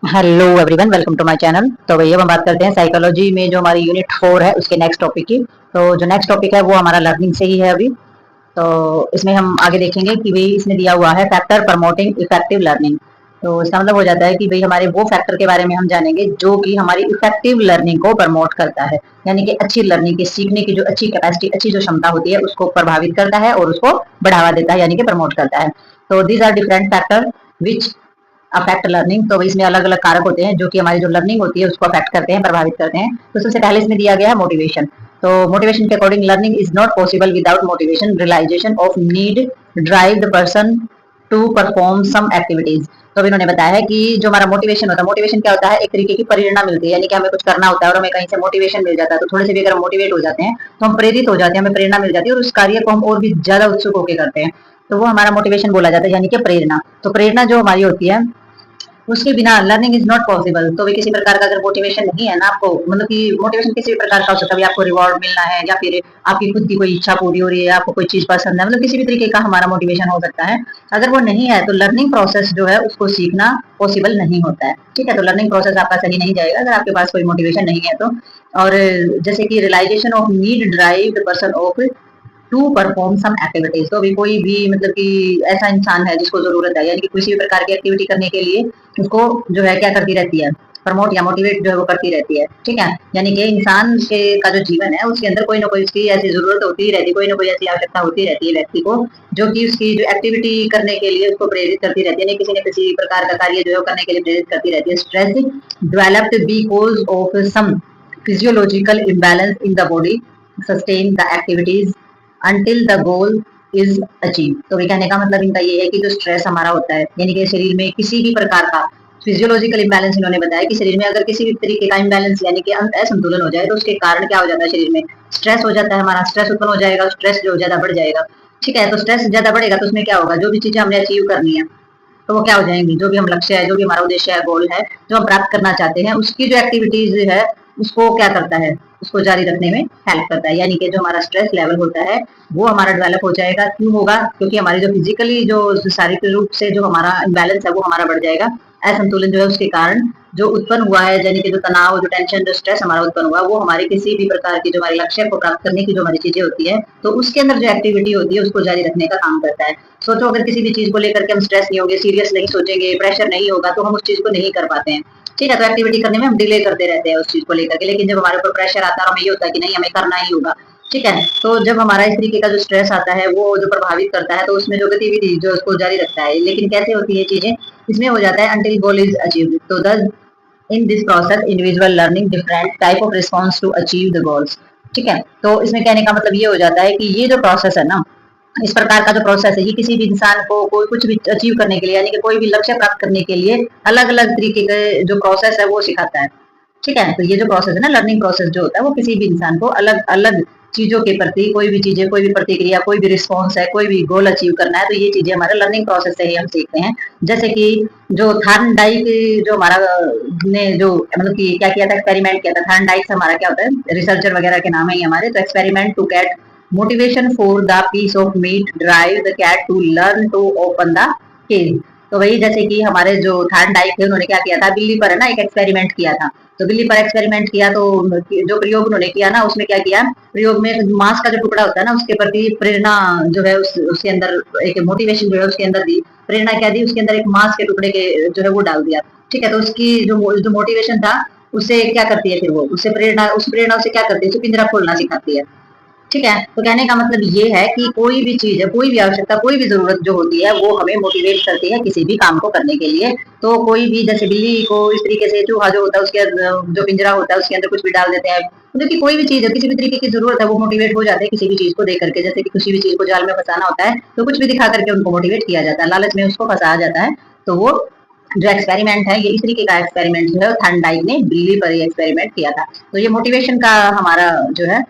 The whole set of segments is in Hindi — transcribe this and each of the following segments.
Hello everyone, welcome to my channel. तो भैया हम बात करते हैं साइकोलॉजी में जो हमारी यूनिट 4 है उसके नेक्स्ट टॉपिक की। तो जो नेक्स्ट टॉपिक है वो हमारा लर्निंग से ही है अभी। तो इसमें हम आगे देखेंगे कि भाई इसमें दिया हुआ है फैक्टर प्रमोटिंग इफेक्टिव लर्निंग। तो इसका मतलब हो जाता है कि भाई हमारे वो फैक्टर के बारे में हम जानेंगे जो कि हमारी इफेक्टिव लर्निंग को प्रमोट करता है, यानी कि अच्छी लर्निंग की सीखने की जो अच्छी कैपेसिटी, अच्छी जो क्षमता होती है उसको प्रभावित करता है और उसको बढ़ावा देता है, यानी कि प्रमोट करता है। तो these are different factor which affect learning. तो इसमें अलग अलग कारक होते हैं जो कि हमारी जो लर्निंग होती है उसको अफेक्ट करते हैं, प्रभावित करते हैं। तो सबसे पहले इसमें दिया गया है मोटिवेशन। तो मोटिवेशन के according learning is not possible without motivation, realisation of need drive the person to perform some activities. तो अभी इन्होंने बताया है कि जो हमारा मोटिवेशन होता है, मोटिवेशन क्या होता है, एक तरीके की प्रेरणा मिलती है, यानी कि हमें कुछ करना होता है और हमें कहीं से मोटिवेशन मिल जाता है। तो थोड़े से भी अगर हम मोटिवेट हो जाते हैं तो हम प्रेरित हो जाते हैं, हमें प्रेरणा मिल जाती है और उस कार्य को हम और भी ज्यादा उत्सुक होकर करते हैं। तो वो हमारा मोटिवेशन बोला जाता है, यानी कि प्रेरणा। तो प्रेरणा जो हमारी होती है उसके बिना लर्निंग इज नॉट पॉसिबल। तो भी किसी प्रकार का अगर मोटिवेशन नहीं है ना आपको, मतलब कि मोटिवेशन किसी भी प्रकार का हो सकता है, आपको रिवॉर्ड मिलना है या फिर आपकी खुद की कोई इच्छा पूरी हो रही है, आपको कोई चीज पसंद है, मतलब किसी भी तरीके का हमारा मोटिवेशन हो सकता है। अगर वो नहीं है तो लर्निंग प्रोसेस जो है उसको सीखना पॉसिबल नहीं होता है। ठीक है, तो लर्निंग प्रोसेस आपका सही नहीं जाएगा अगर आपके पास कोई मोटिवेशन नहीं है तो। और जैसे कि realisation of need drive the person of to perform some activities. तो अभी कोई भी मतलब कि ऐसा इंसान है जिसको जरूरत है, यानी कि किसी भी प्रकार की एक्टिविटी करने के लिए उसको जो है क्या करती रहती है, प्रमोट या मोटिवेट जो है वो करती रहती है। ठीक है, यानी कि इंसान के का जो जीवन है उसके अंदर कोई ना कोई उसकी ऐसी जरूरत होती रहती है, कोई ना कोई ऐसी आवश्यकता होती रहती है व्यक्ति को, जो कि उसकी जो एक्टिविटी करने के लिए उसको प्रेरित करती रहती है, किसी न किसी प्रकार का कार्य जो है करने के लिए प्रेरित करती रहती है। Stress developed because of some physiological imbalance in the body sustain the activities until the goal is achieve. तो ये कहने का मतलब इनका ये है कि जो स्ट्रेस हमारा होता है, यानी कि शरीर में किसी भी प्रकार का फिजियोलॉजिकल इम्बैलेंस, इन्होंने बताया कि शरीर में अगर किसी भी तरीके का इम्बैलेंस यानी कि असंतुलन हो जाए तो उसके कारण क्या हो जाता है, शरीर में स्ट्रेस हो जाता है, हमारा स्ट्रेस उत्पन्न हो जाएगा, स्ट्रेस जो ज्यादा बढ़ जाएगा। ठीक है, तो स्ट्रेस ज्यादा बढ़ेगा तो उसमें क्या होगा, जो भी चीजें हमने अचीव करनी है तो वो क्या हो जाएंगी, जो भी हम लक्ष्य है, जो भी हमारा उद्देश्य है, गोल है, जो हम प्राप्त करना चाहते हैं, उसकी जो एक्टिविटीज है उसको क्या करता है, उसको जारी रखने में हेल्प करता है। यानी कि जो हमारा स्ट्रेस लेवल होता है वो हमारा डेवलप हो जाएगा। क्यों होगा, क्योंकि हमारी जो फिजिकली जो शारीरिक रूप से जो हमारा इम्बैलेंस है वो हमारा बढ़ जाएगा। असंतुलन जो है उसके कारण जो उत्पन्न हुआ है, यानी कि जो तनाव, जो टेंशन, जो स्ट्रेस हमारा उत्पन्न हुआ वो हमारे किसी भी प्रकार की जो हमारे लक्ष्य को प्राप्त करने की जो हमारी चीजें होती है तो उसके अंदर जो एक्टिविटी होती है उसको जारी रखने का काम करता है। सोचो अगर किसी भी चीज को लेकर के हम स्ट्रेस नहीं होंगे, सीरियस नहीं सोचेंगे, प्रेशर नहीं होगा तो हम उस चीज को नहीं कर पाते हैं। ठीक है, तो एक्टिविटी करने में हम डिले करते रहते हैं उस चीज को लेकर के, लेकिन जब हमारे ऊपर प्रेशर आता है हमें ये होता है कि नहीं हमें करना ही होगा। ठीक है, तो जब हमारा इस तरीके का जो स्ट्रेस आता है वो जो प्रभावित करता है तो उसमें जो गतिविधि जो उसको जारी रखता है, लेकिन कैसे होती है चीजें, इसमें हो जाता है अंटिल गोल इज अचीव्ड। तो the in this process individual learning different type of response to achieve the goals. ठीक है, तो इसमें कहने का मतलब ये हो जाता है कि ये जो प्रोसेस है ना, इस प्रकार का जो प्रोसेस है ये किसी भी इंसान को कोई कुछ भी अचीव करने के लिए, यानी कि कोई भी लक्ष्य प्राप्त करने के लिए अलग अलग तरीके के जो प्रोसेस है वो सिखाता है। ठीक है, तो ये जो प्रोसेस है ना, लर्निंग प्रोसेस जो होता है वो किसी भी इंसान को अलग अलग चीजों के प्रति, कोई भी चीजें, कोई भी प्रतिक्रिया, कोई भी रिस्पॉन्स है, कोई भी गोल अचीव करना है तो ये चीजें हमारे लर्निंग प्रोसेस से ही हम सीखते हैं। जैसे कि जो थार्नडाइक जो हमारा ने जो मतलब कि क्या किया था, एक्सपेरिमेंट किया था। थार्नडाइक हमारा क्या होता है, रिसर्चर वगैरह के नाम है ये हमारे। तो experiment to get motivation for the piece of meat drive the cat to learn to open the cage. तो वही जैसे कि हमारे जो थार्नडाइक थे उन्होंने क्या किया था, बिल्ली पर है ना एक एक्सपेरिमेंट किया था। तो बिल्ली पर एक्सपेरिमेंट किया तो जो प्रयोग उन्होंने किया ना उसमें क्या किया, प्रयोग में मांस का जो टुकड़ा होता है ना उसके प्रति प्रेरणा जो है उसके अंदर एक मोटिवेशन जो है उसके अंदर दी, प्रेरणा क्या दी, उसके अंदर एक मांस के टुकड़े के जो है वो डाल दिया। ठीक है, तो उसकी जो मोटिवेशन था उससे क्या करती है, फिर वो उससे प्रेरणा, उस प्रेरणा से क्या करती है, उसे पिंजरा खोलना सिखाती है। ठीक है, तो कहने का मतलब ये है कि कोई भी चीज है, कोई भी आवश्यकता, कोई भी जरूरत जो होती है वो हमें मोटिवेट करती है किसी भी काम को करने के लिए। तो कोई भी जैसे बिल्ली को इस तरीके से, चूहा जो होता है उसके जो पिंजरा होता है उसके अंदर कुछ भी डाल देते हैं, मतलब कि कोई भी चीज है, किसी भी तरीके की जरूरत है वो मोटिवेट हो जाते हैं किसी भी चीज को देख करके। जैसे कि किसी भी चीज को जाल में फंसाना होता है तो कुछ भी दिखा करके उनको मोटिवेट किया जाता है, लालच में उसको फंसाया जाता है। तो वो जो एक्सपेरिमेंट है ये इस तरीके का एक्सपेरिमेंट जो है थर्नडाइक ने बिल्ली पर एक्सपेरिमेंट किया था। तो ये मोटिवेशन का हमारा जो है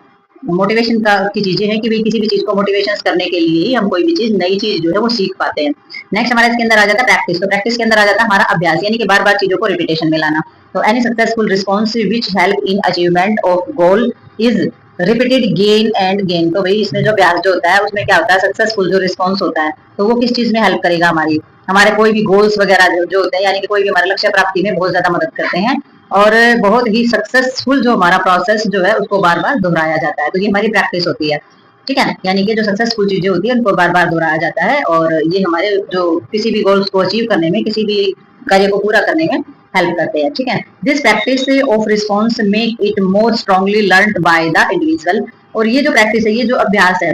मोटिवेशन का की चीजें हैं कि भाई किसी भी चीज को मोटिवेशन करने के लिए ही हम कोई भी चीज, नई चीज जो है वो सीख पाते हैं। नेक्स्ट हमारा इसके अंदर आ जाता है प्रैक्टिस। तो प्रैक्टिस के अंदर आ जाता है हमारा अभ्यास, यानी कि बार बार चीजों को रिपीटेशन में लाना। तो any successful response which help in achievement of goal is repeated gain and gain. तो भाई इसमें जो अभ्यास जो होता है उसमें क्या होता है, सक्सेसफुल जो रिस्पॉन्स होता है तो वो किस चीज में हेल्प करेगा हमारी, हमारे कोई भी गोल्स वगैरह जो होते हैं, यानी कि कोई भी हमारे लक्ष्य प्राप्ति में बहुत ज्यादा मदद करते हैं, और बहुत ही सक्सेसफुल जो हमारा प्रोसेस जो है उसको बार बार दोहराया जाता है। तो ये हमारी प्रैक्टिस होती है, ठीक है। यानी कि जो सक्सेसफुल चीजें होती है उनको बार बार दोहराया जाता है, और ये हमारे जो किसी भी गोल्स को अचीव करने में, किसी भी कार्य को पूरा करने में हेल्प करते हैं, ठीक है। This practice of response make it more strongly learn by the individual. और ये जो प्रैक्टिस है, ये जो अभ्यास है,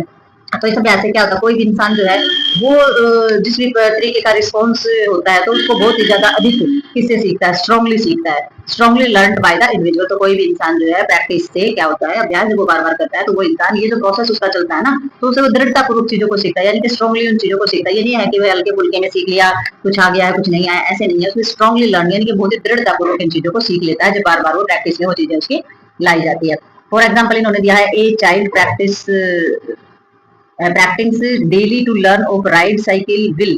तो इस अभ्यास से क्या होता है, कोई भी इंसान जो है वो जिस भी तरीके का रिस्पॉन्स होता है तो उसको बहुत ही ज्यादा अधिक किससे सीखता है, स्ट्रांगली सीखता है, strongly learn by the individual. तो कोई भी इंसान जो है प्रैक्टिस से क्या होता है, अभ्यास जब वो बार बार करता है तो वो इंसान, ये जो प्रोसेस उसका चलता है ना, तो उसे वो दृढ़ता पूर्वक चीजों को सीखता है, यानी कि स्ट्रांगली उन चीजों को सीखता है। ये नहीं है कि वह हल्के फुल्के में सीख लिया, कुछ आ गया है कुछ नहीं आया, ऐसे नहीं है। उसमें स्ट्रांगली लर्न यानी कि बहुत ही दृढ़ता पूर्वक इन चीजों को सीख लेता है, जब बार बार वो प्रैक्टिस में वो चीजें उसकी लाई जाती है। फॉर एग्जाम्पल इन्होंने दिया है, a child practice daily to learn of ride cycle will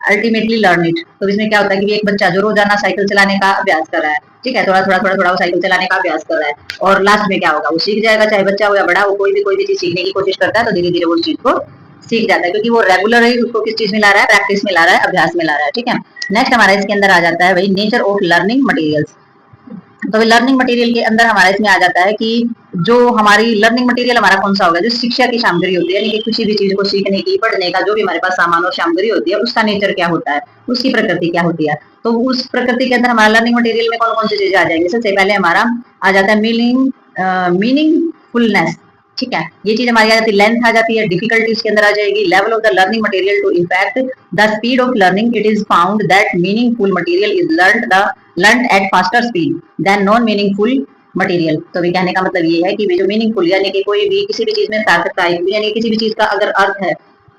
ultimately learn it. तो इसमें क्या होता है कि एक बच्चा जो रोजाना साइकिल चलाने का अभ्यास कर रहा है, ठीक है, थोड़ा वो साइकिल चलाने का अभ्यास कर रहा है, और लास्ट में क्या होगा, वो सीख जाएगा। चाहे बच्चा हो या बड़ा हो, कोई भी चीज सीखने की कोशिश करता है तो धीरे धीरे वो उस चीज को सीख जाता है, क्योंकि वो रेगुलर है, उसको किस चीज में ला रहा है, प्रैक्टिस में ला रहा है, अभ्यास में ला रहा है, ठीक है। नेक्स्ट हमारा इसके अंदर आ जाता है भाई नेचर ऑफ लर्निंग मटेरियल्स। तो लर्निंग मटेरियल के अंदर हमारा इसमें आ जाता है कि जो हमारी लर्निंग मटेरियल हमारा कौन सा होगा, जो शिक्षा की सामग्री होती है, यानी कि किसी भी चीज को सीखने की, पढ़ने का जो भी हमारे पास सामान और सामग्री होती है, उसका नेचर क्या होता है, उसकी प्रकृति क्या होती है। तो उस प्रकृति के अंदर हमारा लर्निंग मटेरियल में कौन कौन सी चीजें आ जाएंगी। सबसे पहले हमारा आ जाता है मीनिंगफुलनेस, ठीक है, ये चीज हमारी आ जाती है। लेंथ आ जाती है, डिफिकल्टी इसके अंदर आ जाएगी। Level of the learning material to impact the speed of learning, it is found that meaningful material is learn at faster speed than non meaningful material. तो भी कहने का मतलब ये है कि जो मीनिंगफुल यानी कि कोई भी किसी भी चीज में सार्थकता आएगी, यानी किसी भी चीज का अगर अर्थ है,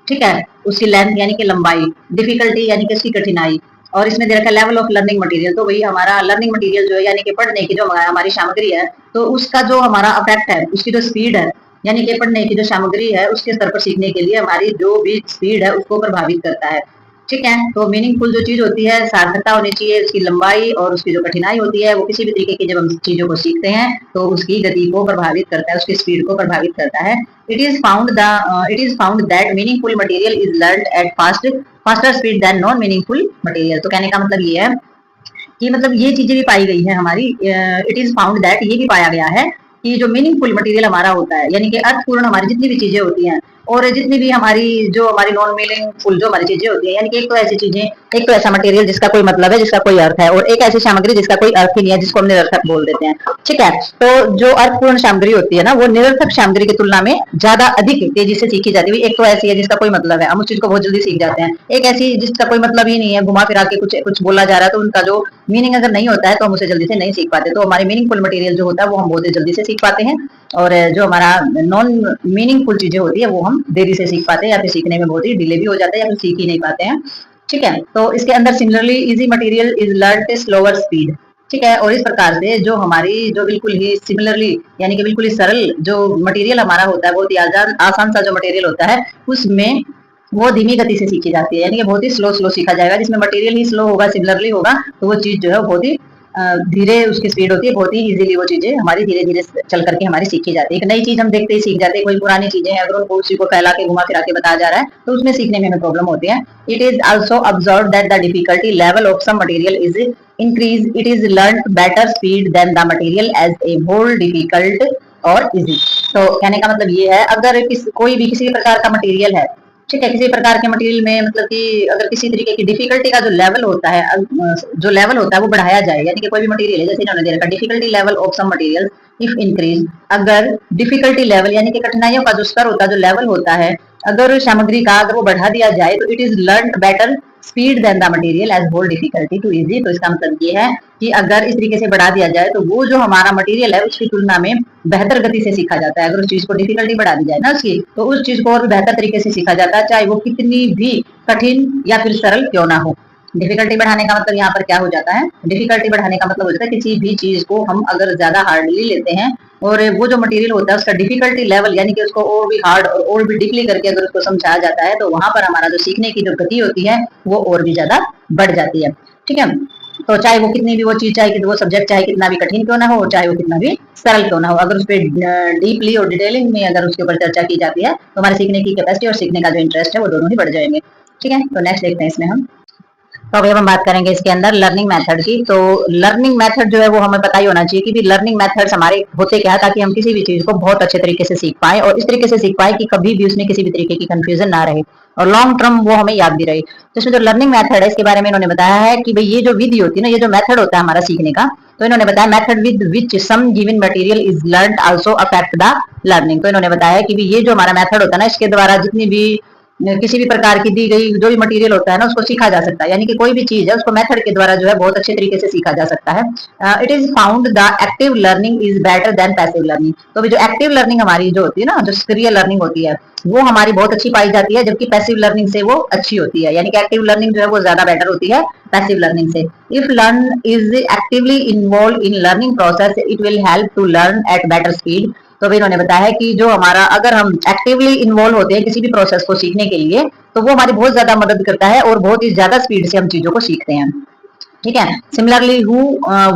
ठीक है, उसकी लेंथ यानी कि लंबाई, डिफिकल्टी यानी कि उसकी कठिनाई, और इसमें दे रखा है लेवल ऑफ लर्निंग मटेरियल। तो वही हमारा लर्निंग मटेरियल जो है, यानी कि पढ़ने की जो हमारी सामग्री है, तो उसका जो हमारा अफेक्ट है, उसकी जो स्पीड है, यानी कि पढ़ने की जो सामग्री है उसके स्तर पर सीखने के लिए हमारी जो भी स्पीड है उसको प्रभावित करता है, ठीक है। तो मीनिंगफुल जो चीज होती है, सार्थकता होनी चाहिए, उसकी लंबाई और उसकी जो कठिनाई होती है, वो किसी भी तरीके की जब हम चीजों को सीखते हैं तो उसकी गति को प्रभावित करता है, उसकी स्पीड को प्रभावित करता है। It is found that meaningful material is learn at faster speed than non meaningful material. तो कहने का मतलब ये है कि मतलब ये चीजें भी पाई गई है हमारी, इट इज फाउंड दैट, ये भी पाया गया है कि जो मीनिंगफुल मटेरियल हमारा होता है, यानी कि अर्थपूर्ण हमारी जितनी भी चीजें होती हैं, और जितनी भी हमारी नॉन मीनिंगफुल जो हमारी चीजें होती है, यानी कि एक तो ऐसी चीजें, एक तो ऐसा मटेरियल जिसका कोई मतलब है, जिसका कोई अर्थ है, और एक ऐसी सामग्री जिसका कोई अर्थ ही नहीं है, जिसको हम निरर्थक बोल देते हैं, ठीक है। तो जो अर्थपूर्ण सामग्री होती है ना, वो निरर्थक सामग्री की तुलना में ज्यादा अधिक तेजी से सीखी जाती है। एक तो ऐसी है जिसका कोई मतलब है, हम उस चीज को बहुत जल्दी सीख जाते हैं। एक ऐसी जिसका कोई मतलब ही नहीं है, घुमा फिरा के कुछ बोला जा रहा है, तो उनका जो मीनिंग अगर नहीं होता है तो हम उसे जल्दी से नहीं सीख पाते। तो हमारी मीनिंगफुल मटेरियल जो होता है वो हम बहुत जल्दी से सीख पाते हैं, और जो हमारा नॉन मीनिंगफुल चीजें होती है वो हम देरी से सीख पाते हैं, या फिर सीखने में बहुत ही डिले भी हो जाता है, या फिर सीख ही नहीं पाते हैं, ठीक है। तो इसके अंदर similarly easy material is learn eight slower speed, ठीक है। और इस प्रकार से जो हमारी जो बिल्कुल ही सिमिलरली यानी कि बिल्कुल ही सरल जो मटेरियल हमारा होता है, बहुत ही आसान सा जो मटेरियल होता है, उसमें वो धीमी गति से सीखी जाती है, यानी कि बहुत ही स्लो सीखा जाएगा। जिसमें मटेरियल ही स्लो होगा, सिमिलरली होगा, तो वो चीज जो है बहुत ही धीरे उसकी स्पीड होती है, बहुत ही इजीली वो चीजें हमारी धीरे धीरे चल करके हमारी सीखी जाती है। एक नई चीज हम देखते ही सीख जाते हैं, कोई पुरानी चीजें हैं अगर उनको उसी को फैला के घुमा फिरा के बताया जा रहा है तो उसमें सीखने में हमें प्रॉब्लम होती है। It is also observe that the difficulty level of some material is increase, it is learn better speed than the material as a whole difficult और इजी। तो कहने का मतलब ये है, अगर कोई भी किसी प्रकार का मटेरियल है, ठीक है, किसी प्रकार के मटेरियल में मतलब कि अगर किसी तरीके की डिफिकल्टी का जो लेवल होता है वो बढ़ाया जाए, यानी कि कोई भी मटेरियल है, जैसे इन्होंने दे रखा difficulty level of some material if increase, अगर डिफिकल्टी लेवल यानी कि कठिनाइयों का जो स्तर होता है, जो लेवल होता है, अगर सामग्री का अगर वो बढ़ा दिया जाए तो it is learn better speed than the material as whole difficulty to easy. तो इसका मतलब ये है कि अगर इस तरीके से बढ़ा दिया जाए तो वो जो हमारा मटेरियल है उसकी तुलना में बेहतर गति से सीखा जाता है। अगर उस चीज को डिफिकल्टी बढ़ा दी जाए ना उसकी, तो उस चीज को और बेहतर तरीके से सीखा जाता है, चाहे वो कितनी भी कठिन या फिर सरल क्यों ना हो। डिफिकल्टी बढ़ाने का मतलब यहाँ पर क्या हो जाता है, डिफिकल्टी बढ़ाने का मतलब होता है किसी भी चीज को हम अगर ज्यादा हार्डली लेते हैं और वो जो मटेरियल होता है उसका डिफिकल्टी लेवल यानी कि उसको और भी हार्ड और भी डीपली करके अगर उसको समझाया जाता है तो वहां पर हमारा जो सीखने की जो गति होती है वो और भी ज्यादा बढ़ जाती है, ठीक है। तो चाहे वो कितनी भी वो चीज, चाहे वो सब्जेक्ट चाहे कितना भी कठिन क्यों ना हो, चाहे वो कितना भी सरल क्यों ना हो, अगर उस पर डीपली और डिटेलिंग में अगर उसके ऊपर चर्चा की जाती है तो हमारे सीखने की कैपेसिटी और सीखने का जो इंटरेस्ट है वो दोनों ही बढ़ जाएंगे, ठीक है, तो नेक्स्ट देखते हैं इसमें हम। तो अभी हम बात करेंगे इसके अंदर लर्निंग मेथड की। तो लर्निंग मेथड जो है वो हमें पता ही होना चाहिए कि भी लर्निंग मेथड्स हमारे होते क्या है, ताकि हम किसी भी चीज को बहुत अच्छे तरीके से सीख पाए और इस तरीके से सीख पाए कि कभी भी उसमें किसी भी तरीके की कंफ्यूजन ना रहे और लॉन्ग टर्म वो हमें याद भी रहे। तो इसमें जो लर्निंग मेथड है इसके बारे में इन्होंने बताया है कि भाई ये जो विधि होती है ना, ये जो मेथड होता है हमारा सीखने का, तो इन्होंने बताया method with which some given material is learned also affect the learning. तो इन्होंने बताया कि भी ये जो हमारा मेथड होता है ना, इसके द्वारा जितनी भी किसी भी प्रकार की दी गई जो भी मटेरियल होता है ना उसको सीखा जा सकता है, यानी कि कोई भी चीज है उसको मेथड के द्वारा जो है बहुत अच्छे तरीके से सीखा जा सकता है। It is found the active learning is better then passive learning. तो जो एक्टिव लर्निंग हमारी जो होती है ना, जो सक्रिय लर्निंग होती है, वो हमारी बहुत अच्छी पाई जाती है, जबकि पैसिव लर्निंग से वो अच्छी होती है, यानी कि एक्टिव लर्निंग जो है वो ज्यादा बेटर होती है पैसिव लर्निंग से। If learn is actively involve in learning process it will help to learn at better speed. तो भी इन्होंने बताया है कि जो हमारा अगर हम एक्टिवली इन्वॉल्व होते हैं किसी भी प्रोसेस को सीखने के लिए, तो वो हमारी बहुत ज्यादा मदद करता है और बहुत ही ज्यादा स्पीड से हम चीजों को सीखते हैं। ठीक है, similarly who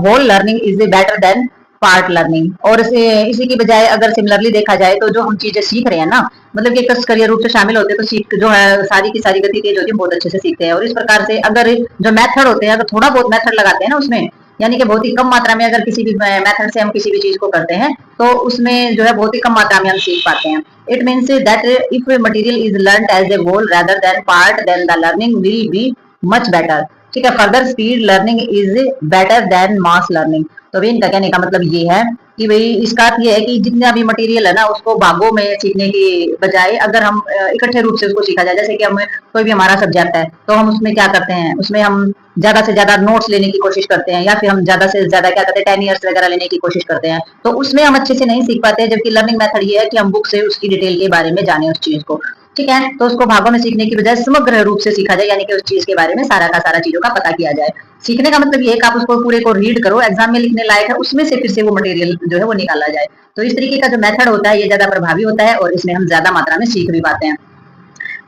whole learning is better than part learning. और इसी की बजाय अगर सिमिलरली देखा जाए तो जो हम चीजें सीख रहे हैं ना, मतलब कि सक्रिय रूप से शामिल होते हैं तो सीख जो है सारी की सारी गति तेज होती है, बहुत अच्छे से सीखते हैं। और इस प्रकार से अगर जो मेथड होते हैं, अगर थोड़ा बहुत मेथड लगाते हैं ना उसमें, यानी कि बहुत ही कम मात्रा में अगर किसी भी मेथड से हम किसी भी चीज को करते हैं तो उसमें जो है बहुत ही कम मात्रा में हम सीख पाते हैं। It means that if material is learn as a whole rather than part then the learning will be much better. ठीक है, further speed learning is better than mass learning. तो भी इनका कहने का मतलब ये है कि भाई इसका अर्थ ये है कि जितना भी मटेरियल है ना उसको भागों में सीखने की बजाय अगर हम इकट्ठे रूप से उसको सीखा जाए, जैसे कि हम कोई भी हमारा सब्जेक्ट है तो हम उसमें क्या करते हैं, उसमें हम ज्यादा से ज्यादा नोट्स लेने की कोशिश करते हैं, या फिर हम ज्यादा से ज्यादा क्या करते हैं 10 ईयर्स वगैरह लेने की कोशिश करते हैं, तो उसमें हम अच्छे से नहीं सीख पाते हैं। जबकि लर्निंग मेथड ये है कि हम बुक से उसकी डिटेल के बारे में जाने उस चीज को। ठीक है, तो उसको भागों में सीखने की बजाय समग्र रूप से सीखा जाए, यानी कि उस चीज के बारे में सारा का सारा चीजों का पता किया जाए। सीखने का मतलब ये है कि आप उसको पूरे को रीड करो, एग्जाम में लिखने लायक है, उसमें से फिर से वो मटेरियल जो है वो निकाला जाए। तो इस तरीके का जो मेथड होता है ये ज्यादा प्रभावी होता है और इसमें हम ज्यादा मात्रा में सीख भी पाते हैं।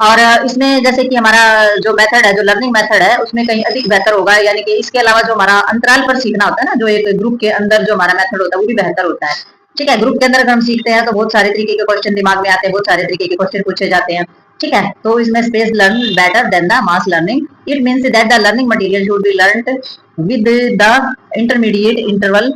और इसमें जैसे कि हमारा जो मेथड है, जो लर्निंग मेथड है, उसमें कहीं अधिक बेहतर होगा, यानी कि इसके अलावा जो हमारा अंतराल पर सीखना होता है ना, जो एक ग्रुप के अंदर जो हमारा मेथड होता है वो भी बेहतर होता है। ठीक है, ग्रुप के अंदर अगर हम सीखते हैं तो बहुत सारे तरीके के क्वेश्चन दिमाग में आते हैं, बहुत सारे तरीके के क्वेश्चन पूछे जाते हैं। ठीक है, तो इसमें space learn better than the mass learning. It means that the learning material should be learned with the intermediate interval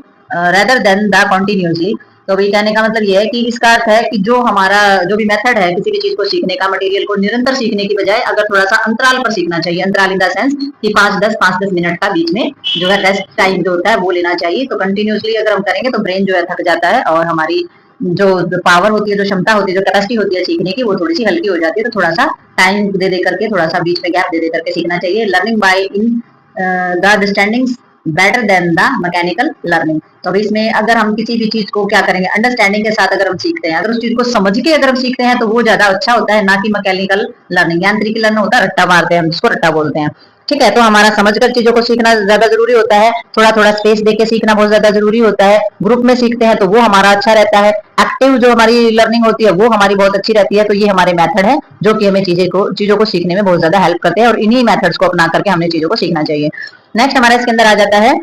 rather than the continuously. तो भी कहने का मतलब ये है कि इसका अर्थ है कि जो हमारा जो भी मेथड है किसी भी चीज को सीखने का, मटेरियल को निरंतर सीखने की बजाय अगर थोड़ा सा अंतराल पर सीखना चाहिए, अंतराल इन द सेंस कि 5-10 मिनट का बीच में जो है रेस्ट टाइम जो होता है वो लेना चाहिए। तो कंटिन्यूअसली अगर हम करेंगे तो ब्रेन जो है थक जाता है और हमारी जो पावर होती है, जो क्षमता होती है, जो कैपेसिटी होती है सीखने की, वो थोड़ी सी हल्की हो जाती है। तो थोड़ा सा टाइम दे दे करके, थोड़ा सा बीच में गैप दे दे करके सीखना चाहिए। Learning by in the understanding better than the mechanical learning. तो अभी इसमें अगर हम किसी भी चीज को क्या करेंगे, अंडरस्टैंडिंग के साथ अगर हम सीखते हैं, अगर उस चीज को समझ के अगर हम सीखते हैं तो वो ज्यादा अच्छा होता है, ना कि मैकेनिकल लर्निंग। यांत्रिक लर्निंग होता है रट्टा मारते हैं हम, जिसको रट्टा बोलते हैं। ठीक है, तो हमारा समझकर चीजों को सीखना ज्यादा जरूरी होता है, थोड़ा थोड़ा स्पेस देके सीखना बहुत ज्यादा जरूरी होता है। ग्रुप में सीखते हैं तो वो हमारा अच्छा रहता है। एक्टिव जो हमारी लर्निंग होती है वो हमारी बहुत अच्छी रहती है। तो ये हमारे मेथड है जो कि हमें चीजों को सीखने में बहुत ज्यादा हेल्प करते हैं और इन्हीं मेथड्स को अपना करके हमें चीजों को सीखना चाहिए। नेक्स्ट हमारा इसके अंदर आ जाता है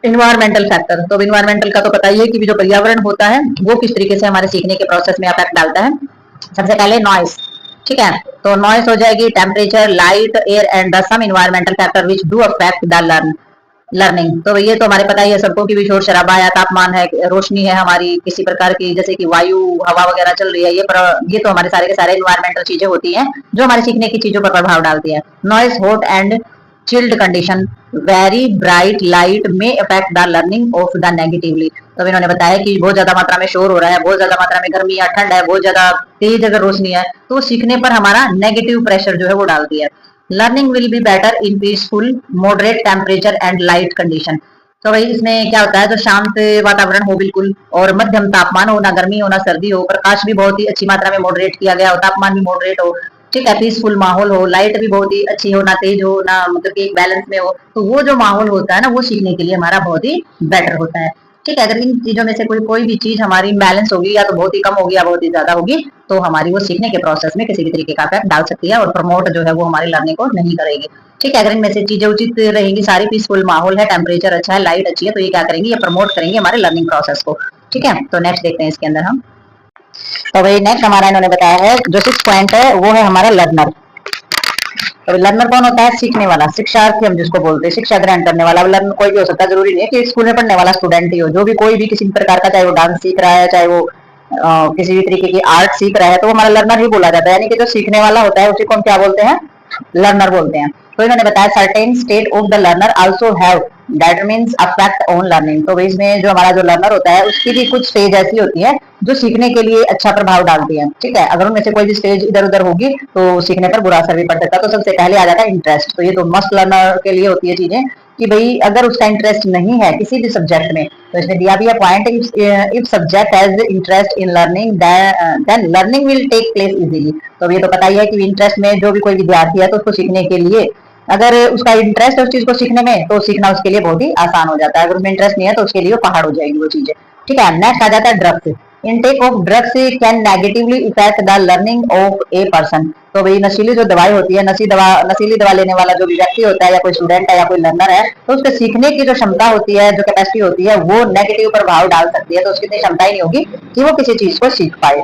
इन्वायरमेंटल फैक्टर। तो इन्वायरमेंटल का तो पता ही है कि जो पर्यावरण होता है वो किस तरीके से हमारे सीखने के प्रोसेस में इफेक्ट डालता है। सबसे पहले नॉइस। ठीक है, तो नॉइस हो जाएगी temperature, light, air and the some environmental factor which do affect the learning. तो ये तो हमारे पता ही है सबको कि भी शोर शराबा या तापमान है, रोशनी है हमारी किसी प्रकार की, जैसे कि वायु हवा वगैरह चल रही है, ये तो हमारे सारे के सारे इन्वायरमेंटल चीजें होती हैं जो हमारे सीखने की चीजों पर प्रभाव डालती है। Noise, hot and chilled condition, very bright light में affect the learning of the negatively. तो इन्होंने बताया कि बहुत ज्यादा मात्रा में शोर हो रहा है, बहुत ज्यादा मात्रा में गर्मी या ठंड है, बहुत ज्यादा तेज अगर रोशनी है तो सीखने पर हमारा नेगेटिव प्रेशर जो है वो डालती है। Learning will be better in peaceful moderate temperature and light condition. तो भाई इसमें क्या होता है, जो शांत वातावरण हो बिल्कुल और मध्यम तापमान हो, ना गर्मी हो ना सर्दी हो, प्रकाश भी बहुत ही अच्छी मात्रा में मॉडरेट किया गया हो, तापमान भी मॉडरेट हो। ठीक है, पीसफुल माहौल हो, लाइट भी बहुत ही अच्छी हो, ना तेज हो ना मतलब कि एक बैलेंस में हो। तो वो जो माहौल होता है ना वो सीखने के लिए हमारा बहुत ही बेटर होता है। ठीक है, अगर इन चीजों में से कोई भी चीज हमारी बैलेंस होगी, या तो बहुत ही कम होगी या बहुत ही ज्यादा होगी, तो हमारी वो सीखने के प्रोसेस में किसी भी तरीके का इफेक्ट डाल सकती है और प्रमोट जो है वो हमारी लर्निंग को नहीं करेगी। ठीक है, अगर इनमें से चीजें उचित रहेंगी, सारी पीसफुल माहौल है, टेम्परेचर अच्छा है, लाइट अच्छी है, तो ये क्या करेंगे, ये प्रमोट करेंगे हमारे लर्निंग प्रोसेस को। ठीक है, तो नेक्स्ट देखते हैं इसके अंदर हम। तो भाई नेक्स्ट हमारा इन्होंने बताया है जो 6 पॉइंट है वो है हमारा लर्नर। तो लर्नर कौन होता है? सीखने वाला, शिक्षार्थी हम जिसको बोलते हैं, शिक्षा ग्रहण करने वाला। लर्नर कोई भी हो सकता है, जरूरी नहीं है कि स्कूल में पढ़ने वाला स्टूडेंट ही हो। जो भी कोई भी किसी भी प्रकार का, चाहे वो डांस सीख रहा है, चाहे वो किसी भी तरीके की आर्ट सीख रहा है, तो वो हमारा लर्नर ही बोला जाता है। यानी कि जो सीखने वाला होता है उसी को हम क्या बोलते हैं? लर्नर बोलते हैं। तो इन्होंने बताया certain state of the learner also have that means affect on learning. तो इसमें जो हमारा जो लर्नर होता है उसकी भी कुछ स्टेज ऐसी होती है जो सीखने के लिए अच्छा प्रभाव डालती है। ठीक है, अगर उनमें से कोई भी स्टेज इधर उधर होगी तो सीखने पर बुरा असर भी पड़ सकता है। तो सबसे पहले आ जाता है इंटरेस्ट। तो ये तो मस्ट लर्नर के लिए होती है चीजें कि भाई अगर उसका इंटरेस्ट नहीं है किसी भी सब्जेक्ट में, तो इसमें दिया भी है point, if subject has interest in learning then learning will take place easily. तो ये तो पता ही है कि इंटरेस्ट में जो भी कोई विद्यार्थी है तो उसको सीखने के लिए, अगर उसका इंटरेस्ट है उस चीज को सीखने में, तो सीखना उसके लिए बहुत ही आसान हो जाता है। अगर उसमें इंटरेस्ट नहीं है तो उसके लिए पहाड़ हो जाएगी वो चीजें। ठीक है, नेक्स्ट आ जाता है drugs. Intake of drugs can negatively effect the learning of a person. तो भाई नशीली जो दवाई होती है, नशीली दवा लेने वाला जो भी व्यक्ति होता है, या कोई स्टूडेंट है या कोई लर्नर है, तो उसके सीखने की जो क्षमता होती है, जो कैपेसिटी होती है, वो नेगेटिव प्रभाव डाल सकती है। तो उसकी इतनी क्षमता ही नहीं होगी कि वो किसी चीज को सीख पाए।